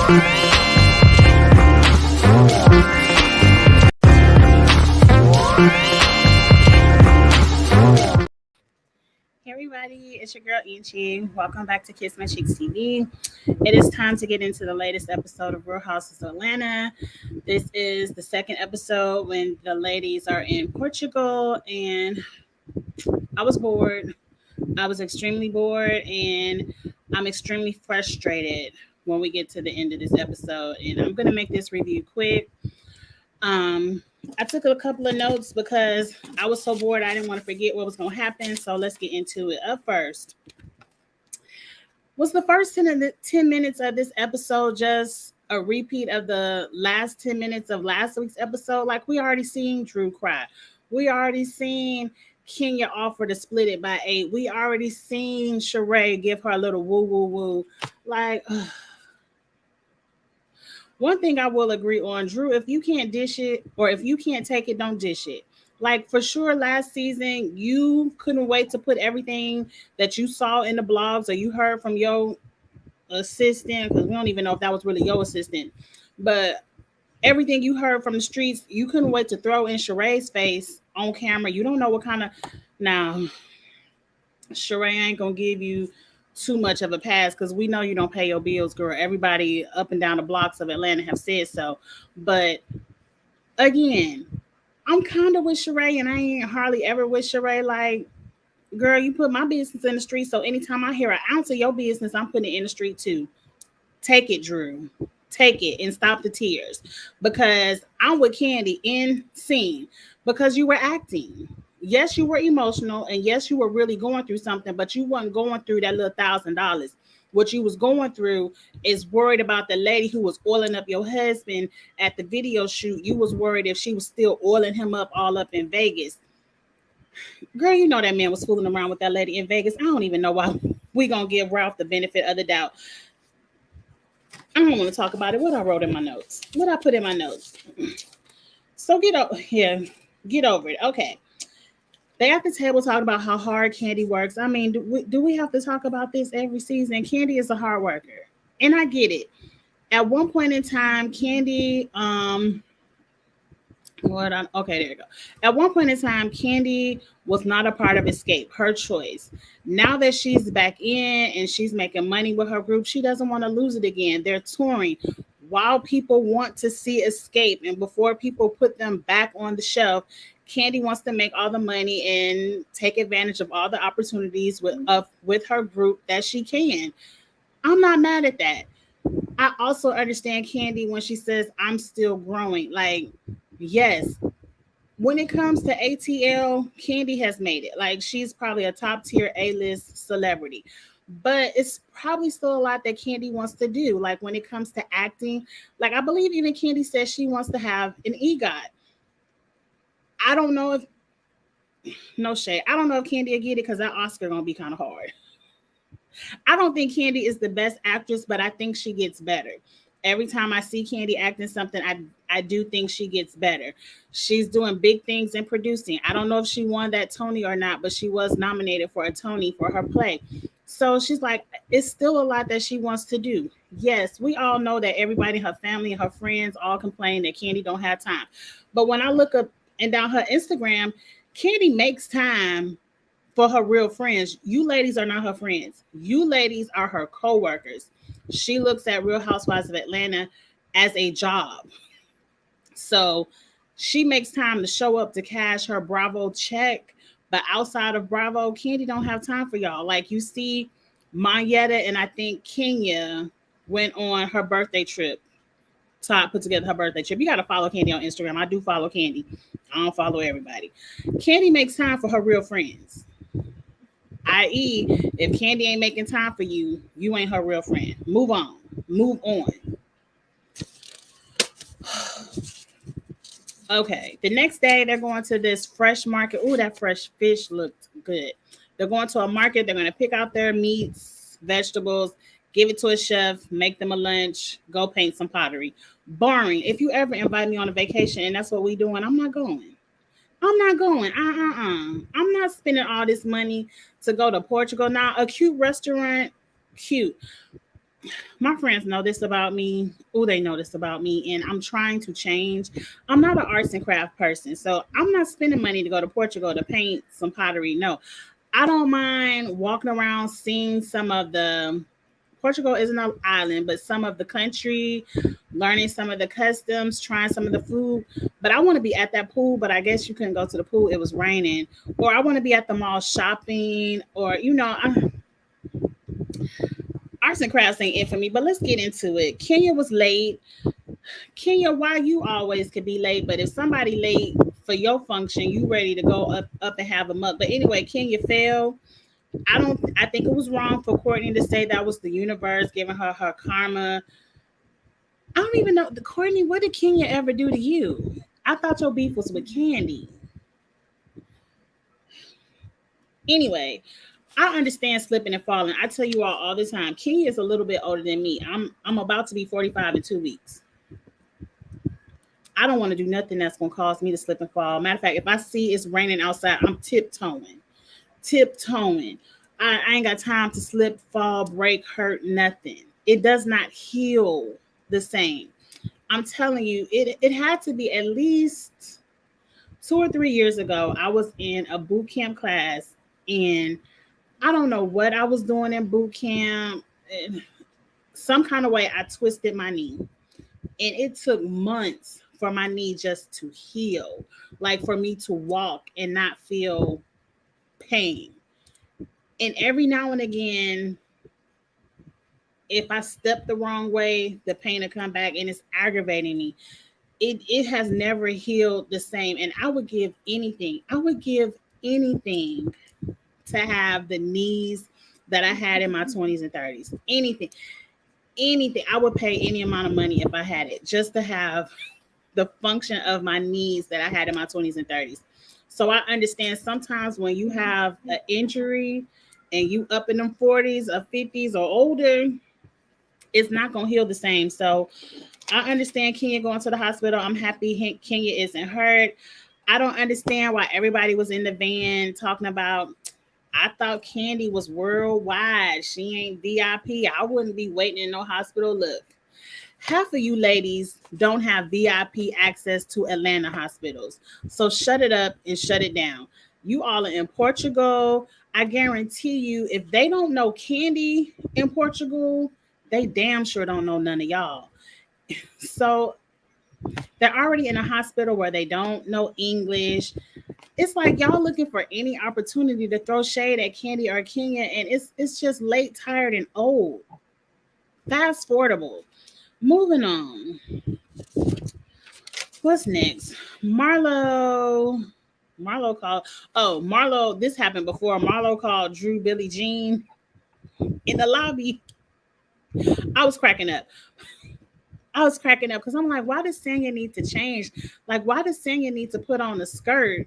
Hey everybody, it's your girl Ichi. Welcome back to Kiss My Cheeks TV. It is time to get into the latest episode of Real Houses of Atlanta. This is the second episode when the ladies are in Portugal, and I was bored. I was extremely bored, and I'm extremely frustrated when we get to the end of this episode. And I'm gonna make this review quick. Um, I took a couple of notes because I was so bored. I didn't want to forget what was going to happen. So let's get into it. Up first, was the first 10 minutes of this episode just a repeat of the last 10 minutes of last week's episode? Like, we already seen Drew cry. We already seen Kenya offer to split it by 8. We already seen Sheree give her a little woo woo woo. Like, one thing I will agree on, Drew, if you can't dish it or if you can't take it, don't dish it. Like, for sure, last season, you couldn't wait to put everything that you saw in the blogs or you heard from your assistant, because we don't even know if that was really your assistant, but everything you heard from the streets, you couldn't wait to throw in Sheree's face on camera. You don't know what kind of. Now, Sheree ain't going to give you too much of a pass because we know you don't pay your bills, girl. Everybody up and down the blocks of Atlanta have said so. But again, I'm kind of with Sheree, and I ain't hardly ever with Sheree. Like, girl, you put my business in the street, so anytime I hear an ounce of your business, I'm putting it in the street too. Take it, Drew. Take it and stop the tears, because I'm with Candy in scene because you were acting. Yes, you were emotional, and yes, you were really going through something, but you weren't going through that little $1,000. What you was going through is worried about the lady who was oiling up your husband at the video shoot. You was worried if she was still oiling him up all up in Vegas. Girl, you know that man was fooling around with that lady in Vegas. I don't even know why we gonna give Ralph the benefit of the doubt. I don't want to talk about it. What I wrote in my notes. What I put in my notes. So get over it. Okay. They at the table talking about how hard Candy works. I mean, do we have to talk about this every season? Candy is a hard worker, and I get it. At one point in time, Candy, okay, there you go. At one point in time, Candy was not a part of Escape, her choice. Now that she's back in and she's making money with her group, she doesn't want to lose it again. They're touring. While people want to see Escape, and before people put them back on the shelf, Candy wants to make all the money and take advantage of all the opportunities with her group that she can. I'm not mad at that. I also understand Candy when she says, I'm still growing. Like, yes, when it comes to ATL, Candy has made it. Like, she's probably a top tier A-list celebrity. But it's probably still a lot that Candy wants to do. Like, when it comes to acting, like, I believe even Candy says she wants to have an EGOT. I don't know if, no shade, I don't know if Candy will get it because that Oscar going to be kind of hard. I don't think Candy is the best actress, but I think she gets better. Every time I see Candy acting something, I do think she gets better. She's doing big things in producing. I don't know if she won that Tony or not, but she was nominated for a Tony for her play. So she's like, it's still a lot that she wants to do. Yes, we all know that everybody, her family, and her friends all complain that Candy don't have time. But when I look up and down her Instagram, Candy makes time for her real friends. You ladies are not her friends. You ladies are her co-workers. She looks at Real Housewives of Atlanta as a job. So she makes time to show up to cash her Bravo check. But outside of Bravo, Candy don't have time for y'all. Like, you see Mayetta and I think Kenya went on her birthday trip. Todd put together her birthday trip. You got to follow Candy on Instagram. I do follow Candy. I don't follow everybody. Candy makes time for her real friends. I.e., if Candy ain't making time for you, you ain't her real friend. Move on. Move on. Okay. The next day, they're going to this fresh market. Ooh, that fresh fish looked good. They're going to a market. They're going to pick out their meats, vegetables, give it to a chef, make them a lunch, go paint some pottery. Boring. If you ever invite me on a vacation and that's what we doing, I'm not going. I'm not going. I'm not spending all this money to go to Portugal. Now, a cute restaurant, cute. my friends know this about me. Oh, they know this about me, and I'm trying to change. I'm not an arts and craft person, so I'm not spending money to go to Portugal to paint some pottery. No, I don't mind walking around, seeing some of the. Portugal isn't an island, but some of the country, learning some of the customs, trying some of the food. But I want to be at that pool, but I guess you couldn't go to the pool. It was raining. Or I want to be at the mall shopping, or, arts and crafts ain't it for me. But let's get into it. Kenya was late. Kenya, why you always could be late, but if somebody late for your function, you ready to go up and have a mug. But anyway, Kenya fell. I think it was wrong for Courtney to say that was the universe giving her her karma. I don't even know, the Courtney, what did Kenya ever do to you? I thought your beef was with Candy. Anyway, I understand slipping and falling. I tell you all the time, Kenya is a little bit older than me. I'm about to be 45 in 2 weeks. I don't want to do nothing that's gonna cause me to slip and fall. Matter of fact, if I see it's raining outside, I'm tiptoeing, tiptoeing. I ain't got time to slip, fall, break, hurt, nothing. It does not heal the same. I'm telling you, it had to be at least 2 or 3 years ago. I was in a boot camp class, and I don't know what I was doing in boot camp. Some kind of way I twisted my knee, and it took months for my knee just to heal, like for me to walk and not feel pain. And every now and again, if I step the wrong way, the pain will come back and it's aggravating me. It has never healed the same. And I would give anything. I would give anything to have the knees that I had in my 20s and 30s. Anything. Anything. I would pay any amount of money if I had it, just to have the function of my knees that I had in my 20s and 30s. So I understand sometimes when you have an injury and you up in them 40s or 50s or older, it's not going to heal the same. So I understand Kenya going to the hospital. I'm happy Kenya isn't hurt. I don't understand why everybody was in the van talking about. I thought Candy was worldwide. She ain't VIP. I wouldn't be waiting in no hospital. Look, half of you ladies don't have VIP access to Atlanta hospitals. So shut it up and shut it down. You all are in Portugal. I guarantee you, if they don't know Candy in Portugal, they damn sure don't know none of y'all. So they're already in a hospital where they don't know English. It's like y'all looking for any opportunity to throw shade at Candy or Kenya, and it's just late, tired, and old. Fast forwardable. Moving on. What's next? Marlo called. Oh, Marlo, this happened before. Marlo called Drew Billie Jean in the lobby. I was cracking up. I was cracking up because I'm like, why does Sanya need to change? Like, why does Sanya need to put on a skirt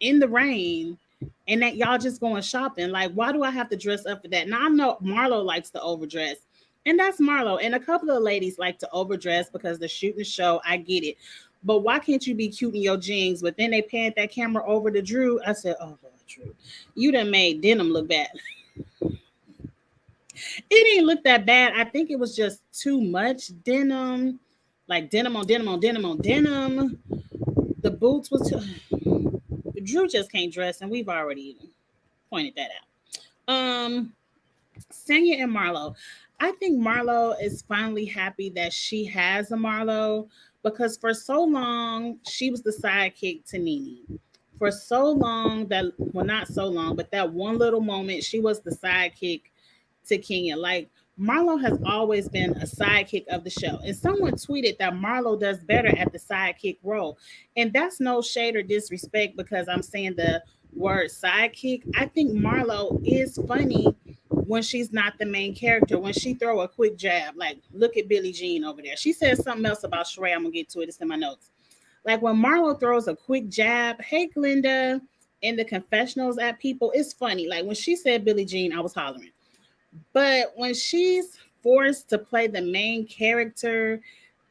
in the rain and that y'all just going shopping? Like, why do I have to dress up for that? Now I know Marlo likes to overdress. And that's Marlo. And a couple of ladies like to overdress because they're shooting a show. I get it. But why can't you be cute in your jeans? But then they panned that camera over to Drew. I said, oh, Lord, Drew, you done made denim look bad. It didn't look that bad. I think it was just too much denim, like denim on denim on denim on denim. The boots was too. Drew just can't dress, and we've already pointed that out. Sanya and Marlo. I think Marlo is finally happy that she has a Marlo, because for so long she was the sidekick to Nene. For so long that, well, not so long, but that one little moment she was the sidekick to Kenya. Like, Marlo has always been a sidekick of the show. And someone tweeted that Marlo does better at the sidekick role. And that's no shade or disrespect because I'm saying the word sidekick. I think Marlo is funny when she's not the main character. When she throw a quick jab, like, look at Billie Jean over there. She said something else about Sheree. I'm going to get to it. It's in my notes. Like, when Marlo throws a quick jab, hey, Glenda, in the confessionals at people, it's funny. Like, when she said Billie Jean, I was hollering. But when she's forced to play the main character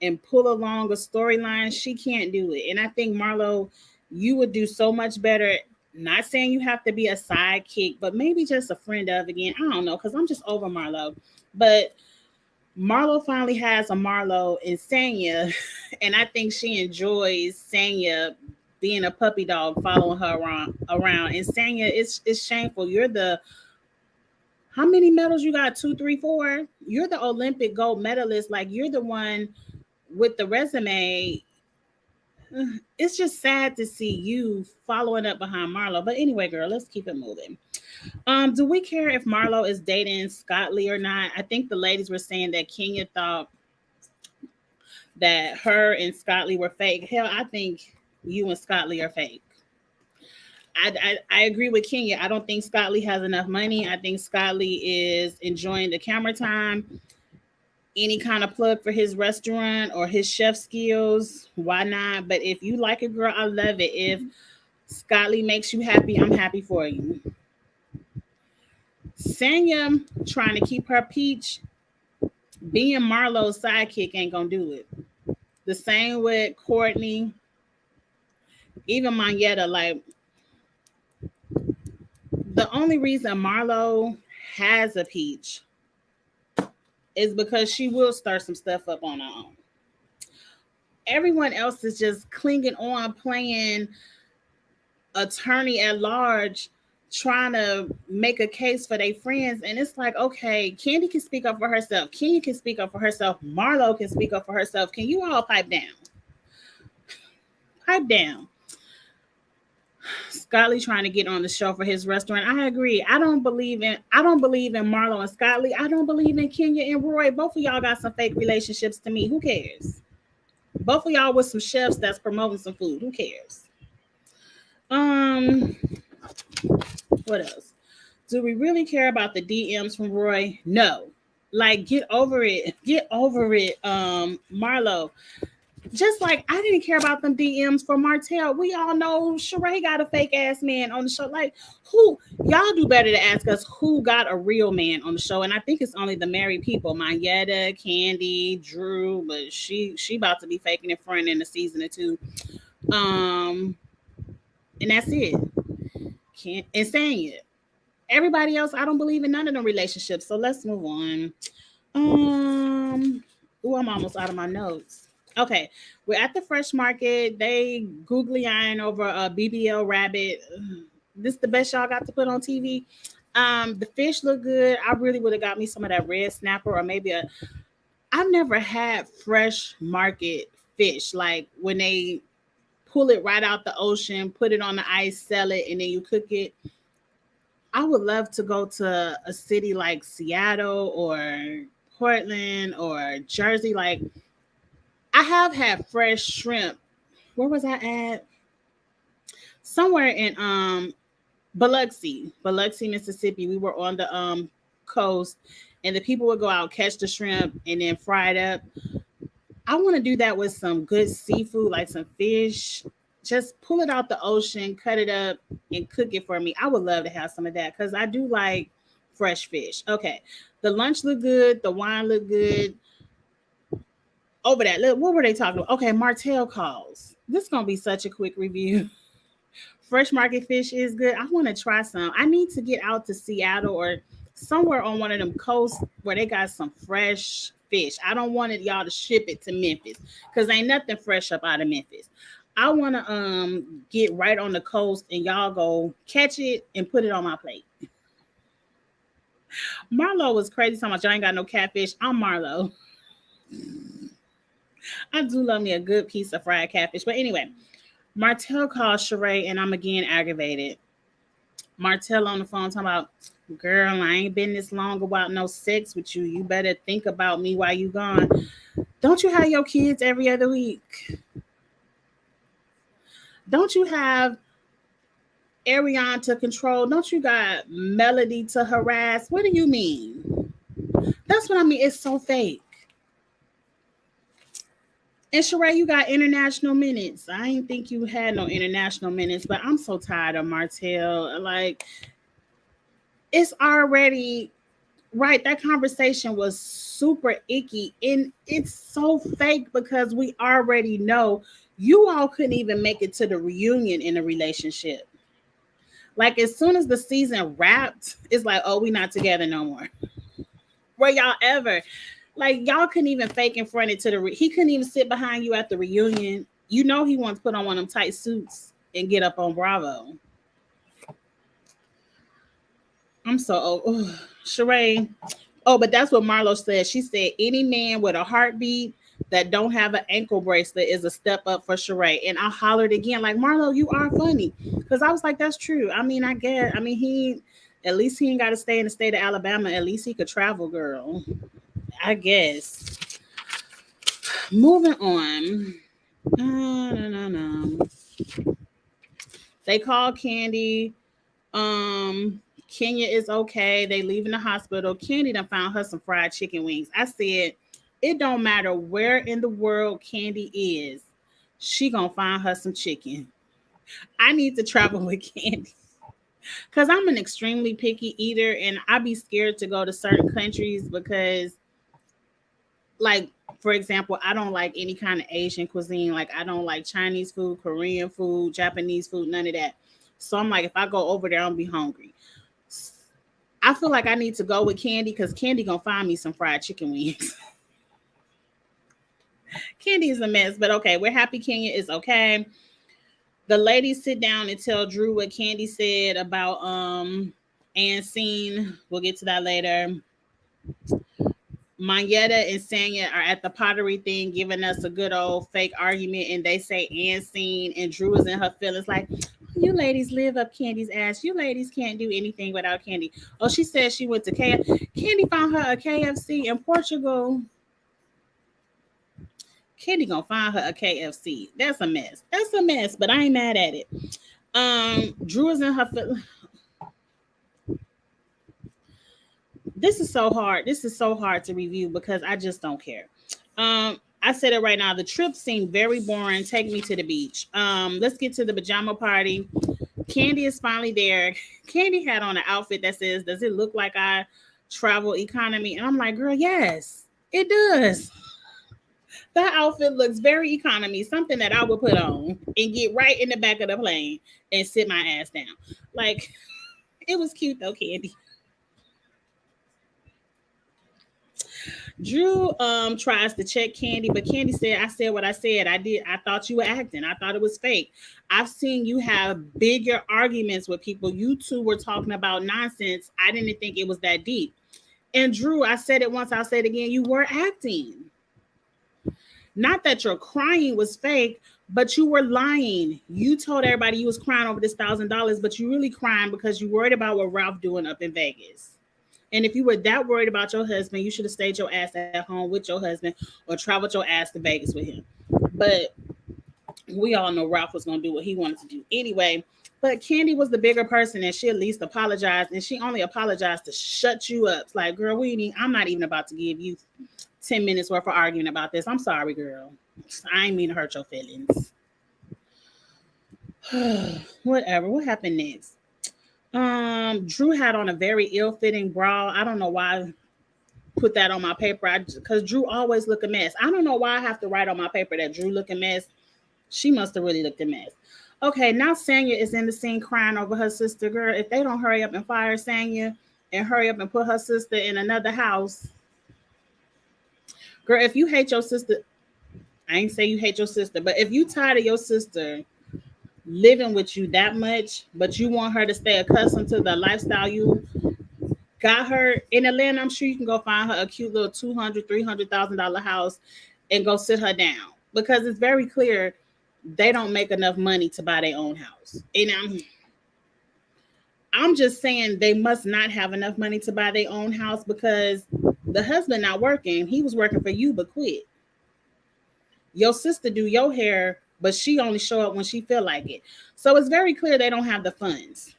and pull along a storyline, she can't do it. And I think, Marlo, you would do so much better. Not saying you have to be a sidekick, but maybe just a friend of again. I don't know, because I'm just over Marlo. But Marlo finally has a Marlo in Sanya, and I think she enjoys Sanya being a puppy dog following her around. And Sanya, it's shameful. You're the how many medals you got? Two, three, four. You're the Olympic gold medalist. Like you're the one with the resume. It's just sad to see you following up behind Marlo. But anyway, girl, let's keep it moving. Do we care if Marlo is dating Scott Lee or not? I think the ladies were saying that Kenya thought that her and Scott Lee were fake. Hell, I think you and Scott Lee are fake. I agree with Kenya. I don't think Scott Lee has enough money. I think Scott Lee is enjoying the camera time. Any kind of plug for his restaurant or his chef skills, why not? But if you like it, girl, I love it. If Scott Lee makes you happy, I'm happy for you. Sanya trying to keep her peach, being Marlo's sidekick ain't gonna do it. The same with Courtney, even Monyetta. Like the only reason Marlo has a peach is because she will start some stuff up on her own. Everyone else is just clinging on, playing attorney at large, trying to make a case for their friends. And it's like, okay, Candy can speak up for herself. Kenya can speak up for herself. Marlo can speak up for herself. Can you all pipe down? Pipe down. Scott Lee trying to get on the show for his restaurant. I agree. I don't believe in Marlo and Scott Lee. I don't believe in Kenya and Roy. Both of y'all got some fake relationships to me. Who cares? Both of y'all with some chefs that's promoting some food. Who cares? What else? Do we really care about the DMs from Roy? No. Like, get over it. Get over it, Marlo. Just like I didn't care about them DMs for Martell. We all know Sheree got a fake ass man on the show. Like, who? Y'all do better to ask us who got a real man on the show. And I think it's only the married people. Monyetta, Candy, Drew, but she about to be faking it front in a season or two. And that's it. Can't and saying it. Everybody else, I don't believe in none of them relationships. So let's move on. I'm almost out of my notes. Okay, we're at the fresh market. They googly eyeing over a BBL rabbit. This is the best y'all got to put on TV. The fish look good. I really would have got me some of that red snapper or maybe a. I've never had fresh market fish like when they pull it right out the ocean, put it on the ice, sell it, and then you cook it. I would love to go to a city like Seattle or Portland or Jersey. Like I have had fresh shrimp. Where was I at? Somewhere in Biloxi, Mississippi. We were on the coast, and the people would go out catch the shrimp and then fry it up. I want to do that with some good seafood, like some fish. Just pull it out the ocean, cut it up, and cook it for me. I would love to have some of that because I do like fresh fish. Okay, the lunch looked good, the wine looked good. Over that, look, what were they talking about? Okay, Martell calls. This is gonna be such a quick review. Fresh market fish is good. I want to try some. I need to get out to Seattle or somewhere on one of them coasts where they got some fresh fish. I don't want it y'all to ship it to Memphis because ain't nothing fresh up out of Memphis. I want to get right on the coast and y'all go catch it and put it on my plate. Marlo was crazy talking about y'all ain't got no catfish. I'm Marlo. I do love me a good piece of fried catfish. But anyway, Martell called Sheree and I'm again aggravated. Martell on the phone talking about, girl, I ain't been this long about no sex with you. You better think about me while you gone. Don't you have your kids every other week? Don't you have Ariane to control? Don't you got Melody to harass? What do you mean? That's what I mean. It's so fake. And Sheree, you got international minutes. I didn't think you had no international minutes, but I'm so tired of Martell. Like, it's already right. That conversation was super icky, and it's so fake because we already know you all couldn't even make it to the reunion in a relationship. Like, as soon as the season wrapped, it's like, oh, we not together no more. Were y'all ever? Like y'all couldn't even fake in front of to he couldn't even sit behind you at the reunion. You know he wants to put on one of them tight suits and get up on Bravo. I'm so old. Ugh. Sheree. Oh, but that's what Marlo said. She said any man with a heartbeat that don't have an ankle bracelet is a step up for Sheree. And I hollered again, like, Marlo, you are funny. Because I was like, that's true. I mean, I guess. I mean, at least he ain't got to stay in the state of Alabama. At least he could travel, girl. I guess. Moving on. No. They called Candy. Kenya is okay. They leaving the hospital. Candy done found her some fried chicken wings. I said, it don't matter where in the world Candy is, she gonna find her some chicken. I need to travel with Candy. Cause I'm an extremely picky eater and I be scared to go to certain countries because like for example, I don't like any kind of Asian cuisine. Like I don't like Chinese food, Korean food, Japanese food, none of that. So I'm like, if I go over there, I'll be hungry. I feel like I need to go with Candy because Candy gonna find me some fried chicken wings. Candy is a mess, but okay, we're happy Kenya is okay. The ladies sit down and tell Drew what Candy said about Ann Scene. We'll get to that later. Mayetta and Sanya are at the pottery thing giving us a good old fake argument, and they say Ann Scene and Drew is in her feelings like, you ladies live up Candy's ass. You ladies can't do anything without Candy. Oh, she said she went to Candy found her a KFC in Portugal. Candy gonna find her a KFC. That's a mess. That's a mess, but I ain't mad at it. Drew is in her this is so hard. This is so hard to review because I just don't care. I said it right now. The trip seemed very boring. Take me to the beach. Let's get to the pajama party. Candy is finally there. Candy had on an outfit that says, does it look like I travel economy? And I'm like, girl, yes, it does. That outfit looks very economy, something that I would put on and get right in the back of the plane and sit my ass down. Like, it was cute though, Candy. Drew tries to check Candy, but Candy said, I said what I said. I thought you were acting. I thought it was fake. I've seen you have bigger arguments with people. You two were talking about nonsense. I didn't think it was that deep. And Drew, I said it once, I'll say it again. You were acting. Not that your crying was fake, but you were lying. You told everybody you was crying over this $1,000, but you really crying because you worried about what Ralph doing up in Vegas. And if you were that worried about your husband, you should have stayed your ass at home with your husband or traveled your ass to Vegas with him. But we all know Ralph was going to do what he wanted to do anyway. But Candy was the bigger person and she at least apologized. And she only apologized to shut you up. It's like, girl, I'm not even about to give you 10 minutes worth of arguing about this. I'm sorry, girl. I ain't mean to hurt your feelings. Whatever. What happened next? Drew had on a very ill-fitting bra. I don't know why I put that on my paper. Because Drew always look a mess. I don't know why I have to write on my paper that Drew look a mess. She must have really looked a mess. Okay, now Sanya is in the scene crying over her sister. Girl, if they don't hurry up and fire Sanya and hurry up and put her sister in another house. Girl, if you hate your sister, I ain't say you hate your sister, but if you tired of your sister living with you that much, but you want her to stay accustomed to the lifestyle you got her in Atlanta, I'm sure you can go find her a cute little $200,000-$300,000 house and go sit her down because it's very clear they don't make enough money to buy their own house. And I'm just saying they must not have enough money to buy their own house because the husband not working. He was working for you, but quit. Your sister do your hair, but she only show up when she feel like it. So it's very clear they don't have the funds.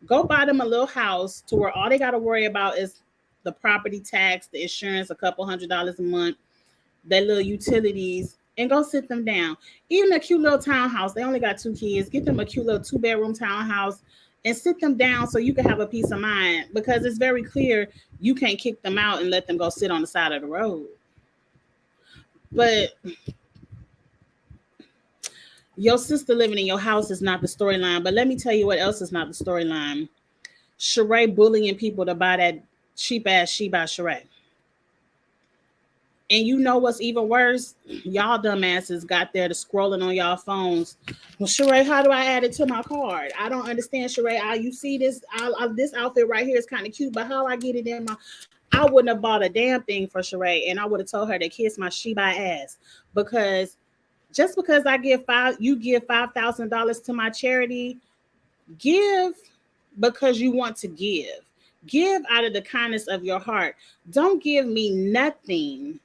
Go buy them a little house to where all they got to worry about is the property tax, the insurance, a couple $100 a month, their little utilities, and go sit them down. Even a cute little townhouse. They only got 2 kids. Get them a cute little 2-bedroom townhouse and sit them down so you can have a peace of mind because it's very clear you can't kick them out and let them go sit on the side of the road. But your sister living in your house is not the storyline. But let me tell you what else is not the storyline. Sheree bullying people to buy that cheap ass She by Sheree. And you know what's even worse? Y'all dumbasses got there to scrolling on y'all phones. Well, Sheree, how do I add it to my card? I don't understand, Sheree. You see this? This outfit right here is kind of cute, but how I get it in my? I wouldn't have bought a damn thing for Sheree, and I would have told her to kiss my Shiba ass because just because you give $5,000 to my charity, give because you want to give. Give out of the kindness of your heart. Don't give me nothing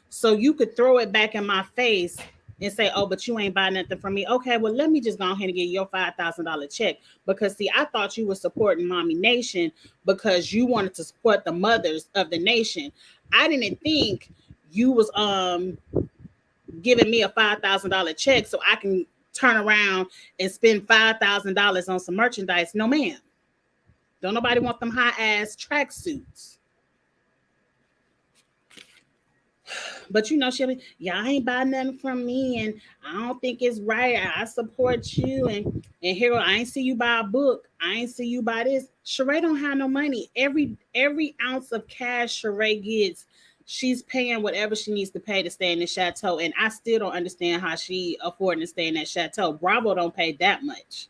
so you could throw it back in my face and say, "Oh, but you ain't buying nothing from me." Okay, well, let me just go ahead and get your $5,000 check because see, I thought you were supporting Mommy Nation because you wanted to support the mothers of the nation. I didn't think you was giving me a $5,000 check so I can turn around and spend $5,000 on some merchandise. No, ma'am. Don't nobody want them high ass tracksuits. But you know, she'll be, y'all ain't buy nothing from me, and I don't think it's right. I support you, and here I ain't see you buy a book. I ain't see you buy this. Sheree don't have no money. Every ounce of cash Sheree gets, she's paying whatever she needs to pay to stay in the chateau. And I still don't understand how she affording to stay in that chateau. Bravo don't pay that much.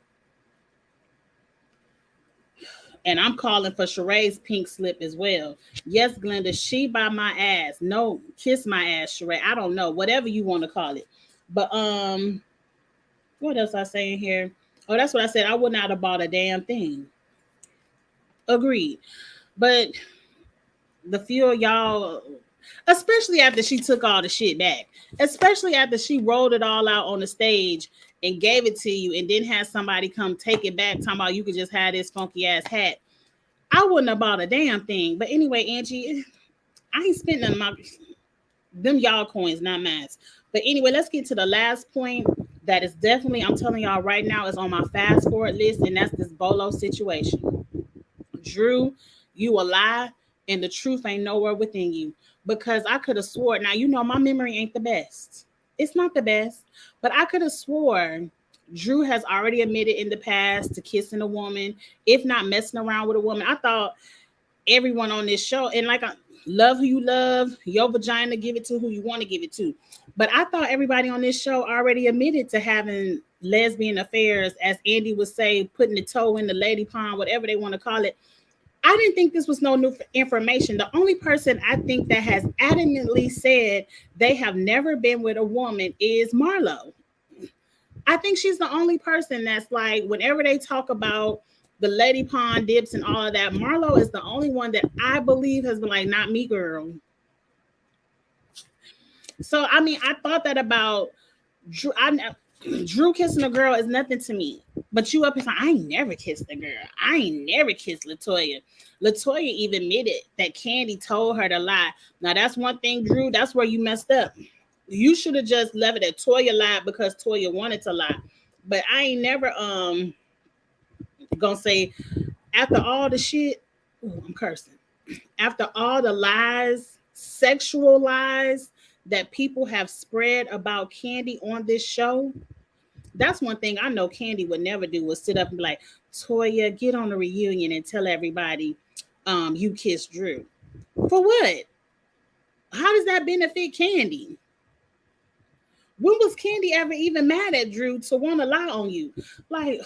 And I'm calling for Sheree's pink slip as well. Yes, Glenda, she buy my ass. No, kiss my ass, Sheree. I don't know, whatever you want to call it. But what else I say in here? Oh, that's what I said. I would not have bought a damn thing. Agreed. But the few of y'all, especially after she took all the shit back, especially after she rolled it all out on the stage and gave it to you, and then had somebody come take it back, talking about you could just have this funky ass hat. I wouldn't have bought a damn thing. But anyway, Angie, I ain't spent none of my them y'all coins, not mine. But anyway, let's get to the last point that is definitely, I'm telling y'all right now, is on my fast forward list, and that's this Bolo situation. Drew, you a lie, and the truth ain't nowhere within you. Because I could have swore, now you know my memory ain't the best. It's not the best, but I could have swore Drew has already admitted in the past to kissing a woman, if not messing around with a woman. I thought everyone on this show, and like, I love who you love, your vagina, give it to who you want to give it to. But I thought everybody on this show already admitted to having lesbian affairs, as Andy would say, putting the toe in the lady pond, whatever they want to call it. I didn't think this was no new information. The only person I think that has adamantly said they have never been with a woman is Marlo. I think she's the only person that's like, whenever they talk about the lady pond dips and all of that, Marlo is the only one that I believe has been like, not me, girl. So I mean, I thought that about Drew. Drew kissing a girl is nothing to me. But you up and saying, I ain't never kissed a girl. I ain't never kissed Latoya. Latoya even admitted that Candy told her to lie. Now that's one thing, Drew. That's where you messed up. You should have just left it at Toya lied because Toya wanted to lie. But I ain't never gonna say, after all the shit, ooh, I'm cursing. After all the lies, sexual lies that people have spread about Candy on this show, that's one thing I know Candy would never do, was sit up and be like, Toya, get on the reunion and tell everybody you kissed Drew. For what? How does that benefit Candy? When was Candy ever even mad at Drew to want to lie on you? Like,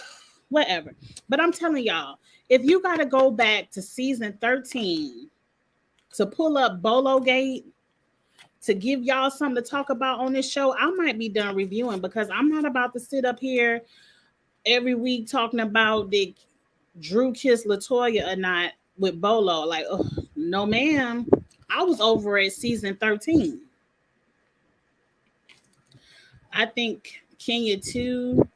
whatever. But I'm telling y'all, if you got to go back to season 13 to pull up Bolo Gate to give y'all something to talk about on this show, I might be done reviewing, because I'm not about to sit up here every week talking about did Drew kiss Latoya or not with Bolo. Like, oh, no, ma'am. I was over at season 13. I think Kenya too,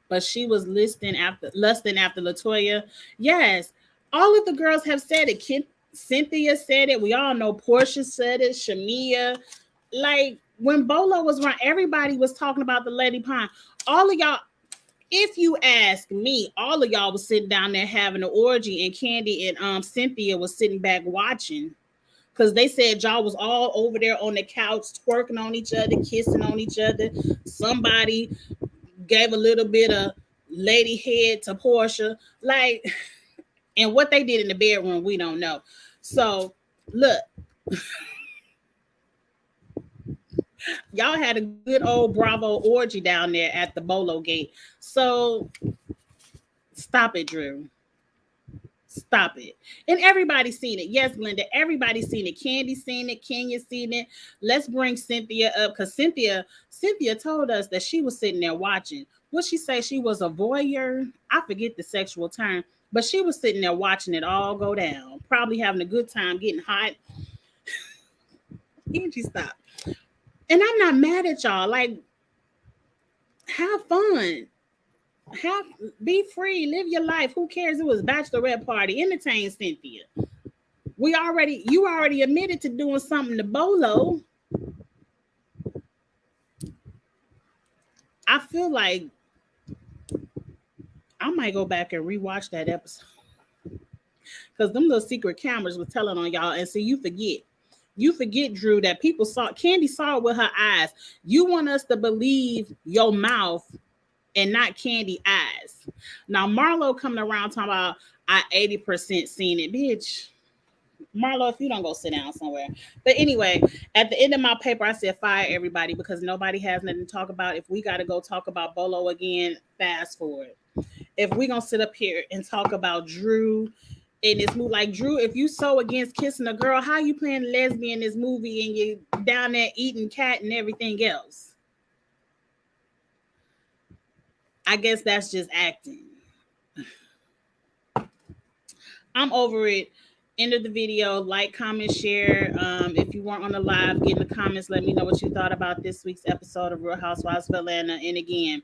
but she was lusting after Latoya. Yes, all of the girls have said it. Cynthia said it. We all know Portia said it. Shamia. Like, when Bolo was around, everybody was talking about the Lady Pond. All of y'all, if you ask me, all of y'all was sitting down there having an orgy, and Candy and Cynthia was sitting back watching. Because they said y'all was all over there on the couch twerking on each other, kissing on each other. Somebody gave a little bit of lady head to Portia. Like, and what they did in the bedroom, we don't know. So, look, Y'all had a good old Bravo orgy down there at the Bolo gate. So stop it, Drew. Stop it. And everybody's seen it. Yes, Glenda, everybody's seen it. Candy's seen it. Kenya's seen it. Let's bring Cynthia up because Cynthia told us that she was sitting there watching. What she say? She was a voyeur. I forget the sexual term, but she was sitting there watching it all go down, probably having a good time, getting hot. Angie, stop. And I'm not mad at y'all. Like, have fun. Have be free, live your life. Who cares? It was bachelorette party. Entertain Cynthia. You already admitted to doing something to Bolo. I feel like I might go back and rewatch that episode because them little secret cameras was telling on y'all. And so you forget, Drew, that people saw Candy saw it with her eyes. You want us to believe your mouth and not Candy eyes. Now Marlo coming around talking about I 80% seen it, bitch. Marlo, if you don't go sit down somewhere. But anyway, at the end of my paper, I said fire everybody because nobody has nothing to talk about. If we got to go talk about Bolo again, fast forward. If we gonna sit up here and talk about Drew in this movie, like Drew, if you so against kissing a girl, how you playing lesbian in this movie and you down there eating cat and everything else? I guess that's just acting. I'm over it. End of the video. Like, comment, share. If you weren't on the live, get in the comments. Let me know what you thought about this week's episode of Real Housewives of Atlanta. And again,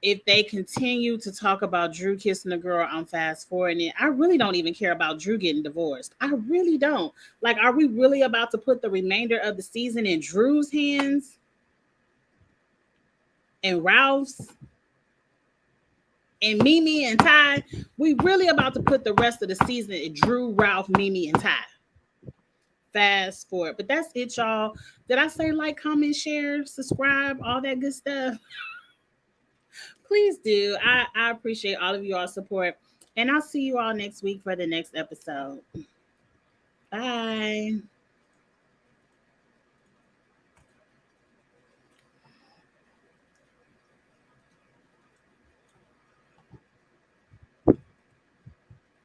if they continue to talk about Drew kissing a girl, I'm fast forwarding it. I really don't even care about Drew getting divorced. I really don't. Like, are we really about to put the remainder of the season in Drew's hands? And Ralph's? And Mimi and Ty? We really about to put the rest of the season in Drew, Ralph, Mimi, and Ty. Fast forward. But that's it, y'all. Did I say like, comment, share, subscribe, all that good stuff? Please do. I appreciate all of y'all's support. And I'll see you all next week for the next episode. Bye.